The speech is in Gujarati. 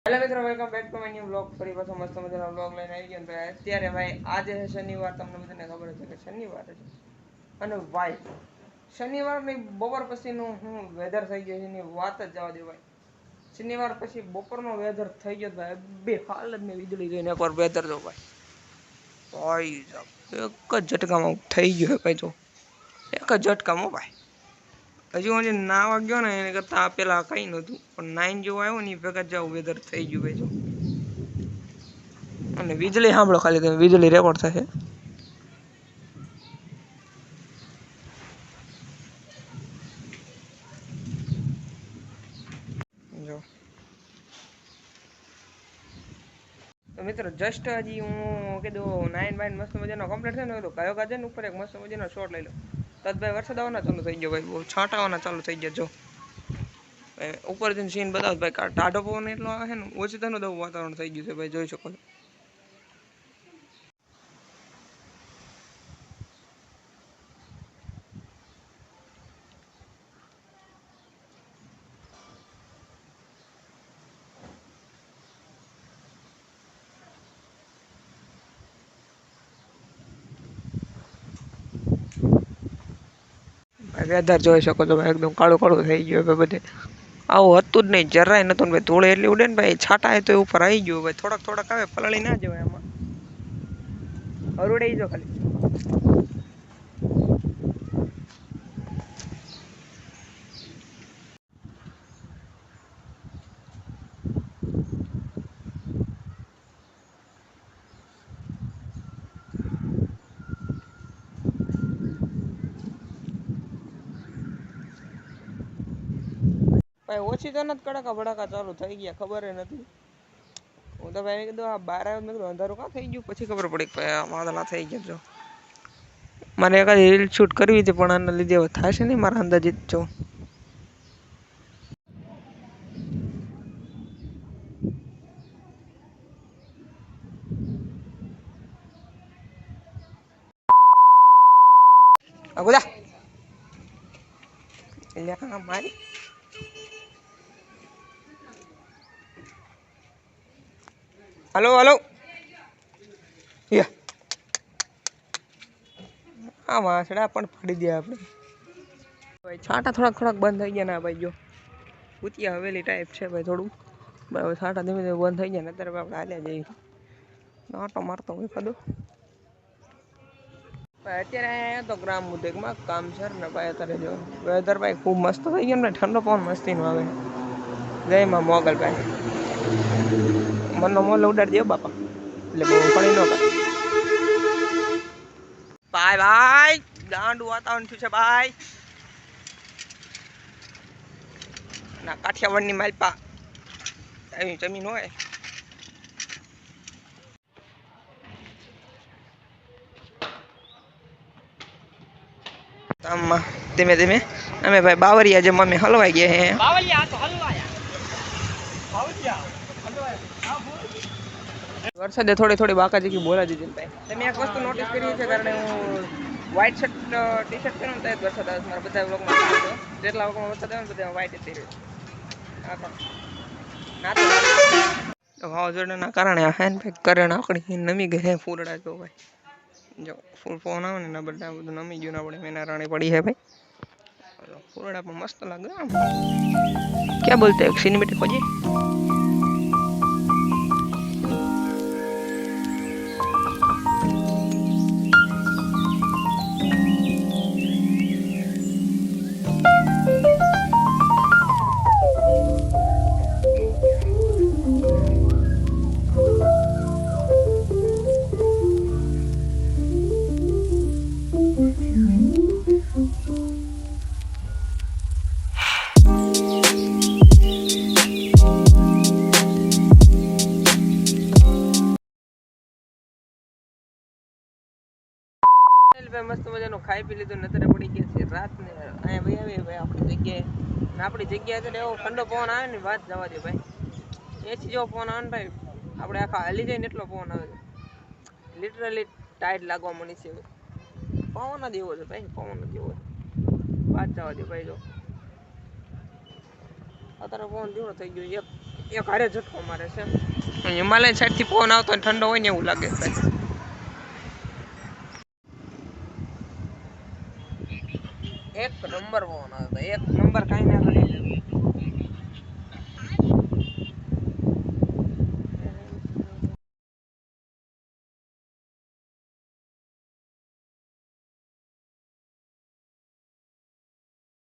હેલો મિત્રો, welcome back to my new vlog. ફરી પાછો મસ્ત મજાનો વ્લોગ લઈને આવી ગયો. ભાઈ અત્યારે ભાઈ આજે છે શનિવાર. તમને બધાને ખબર છે કે શનિવાર છે. અને ભાઈ શનિવારની બપોર પછીનું હું વેધર થઈ ગયું છે એની વાત જ જવા દે ભાઈ. શનિવાર પછી બપોરનો વેધર થઈ ગયો ભાઈ. બે હાલ જ મેં વીજળી જોઈને એકવાર વેધર જો ભાઈ. ભાઈ એક જ ઝટકામાં થઈ ગયો ભાઈ. જો એક જ ઝટકામાં ભાઈ. હજુ હું જે નાવા ગયો ને એને કરતાં પેલા કંઈ નહોતું, પણ 9 જેવું આવ્યો ને એ ભેગા જાવ વેધર થઈ ગયું ભાઈ. જો અને વીજળી સાંભળો ખાલી તમે, વીજળી રેકોર્ડ થશે. જો તો મિત્રો જસ્ટ હજી હું કીધું 9 બાઈન મસ્ત મજાનો કમ્પ્લીટ થયો ને તો કયો કાજે ને ઉપર એક મસ્ત મજાનો શોટ લઈ લો. તો ભાઈ વરસાદ આવવાના ચાલુ થઈ ગયો ભાઈ. બહુ છાંટા આવવાના ચાલુ થઈ ગયા. જો ઉપર જઈને સીન બતાવો ભાઈ. ટાઢો પવન એટલો આવે છે ને, ઓછી થવાનું તો વાતાવરણ થઈ ગયું છે ભાઈ. જોઈ શકો છો. વેધર જોઈ શકો છો ભાઈ. એકદમ કાળું કાળું થઈ ગયું ભાઈ બધે. આવું હતું જ નહીં, જરાય નતું ભાઈ. ધૂળે એટલી ઉડે ને ભાઈ, છાંટા એ તો ઉપર આવી ગયું ભાઈ. થોડાક થોડાક આવે, પલળી ના જવાય એમાં. હરુડે જો ખાલી. ભાઈ ઓછી તો નથી, કડાકા ભડાકા ચાલુ થઈ ગયા, ખબર નથી. હું તો ભાઈ કીધું આ બહાર આવ્યો, મેં કીધું અંધારું કાં થઈ ગયું. પછી ખબર પડી કે આ વાદળા થઈ ગયા. જો મને એકાદી રીલ શૂટ કરવી હતી, પણ આના લીધે હવે થશે નહીં મારા અંદાજિત. જો અગોદા એટલે મારી હલો હલો હા વાસડા પણ ફાડી દે આપણે ભાઈ. છાંટા થોડાક થોડાક બંધ થઈ ગયા ના ભાઈ. જો ભૂતિયા હવેલી ટાઈપ છે ભાઈ થોડું ભાઈ. છાંટા ધીમે ધીમે બંધ થઈ ગયા ને અત્યારે આપણે હાલ્યા જઈએ. આટો મારતો હોય કદો ભાઈ. અત્યારે અહીંયા તો ગ્રામ ઉદ્યોગમાં કામ છે ને ભાઈ. અત્યારે જો વેધર ભાઈ ખૂબ મસ્ત થઈ ગયો ને. ઠંડો પવન મસ્તીનો આવે. જય માં મોગલ ભાઈ. મનનો મોલ ઉડાડી દે બાપા, એટલે બહુ પડી ન ભાઈ. ભાઈ ભાઈ ગાંડું વાતાવરણ થયું છે ભાઈ. ના કાઠિયાવાડની માલપા એવી જમીન હોય. આમાં ધીમે ધીમે અમે ભાઈ બાવરિયા જેમ અમે હલવાઈ ગયા હે. વરસાદે થોડી થોડી બાકાજી બોલા દીધી ભાઈ. તમે એક વસ્તુ નોટિસ કરી છે, કારણ હું વ્હાઈટ શર્ટ ટી શર્ટ પહેરું ને તો વરસાદ આવે. મારા બધા વ્લોગમાં જેટલા વ્લોગમાં વરસાદ આવે ને બધા વ્હાઈટ જ પહેર્યું. વાવાઝોડાના કારણે આ હેન્ડ પેક કરે નાખણી નમી ગઈ હે ફૂલડા. જો ભાઈ જો ફૂલ ફોન આવે ને બધા બધું નમી ગયું. આપણે મેના રાણી પડી હે ભાઈ. ફૂલડા પણ મસ્ત લાગે. ક્યાં બોલતે સિનેમેટિક હોજી. મસ્ત મજાનું ખાઈ પી લીધું. નતરે પડી ગયા છે રાત ને. અહીંયા ભાઈ આવી ભાઈ આપણી જગ્યાએ. આપણી જગ્યાએ છે એવો ઠંડો પવન આવે ને વાત જવા દે ભાઈ. એસી જેવો પવન આવે ને ભાઈ. આપણે આખા હાલી જાય ને એટલો પવન આવે છે. લિટરલી ટાઈટ લાગવા મળી છે. પવન જ એવો છે ભાઈ. પવન જ એવો છે, વાત જવા દે ભાઈ. જો અત્યારે પવન ધીમો થઈ ગયો. એક હારે ઝટકો મારે છે. હિમાલય સાઈડથી પવન આવતો હોય ઠંડો હોય ને એવું લાગે છે. એક નંબર પવન આવતો, એક નંબર કાંઈ ના કરી.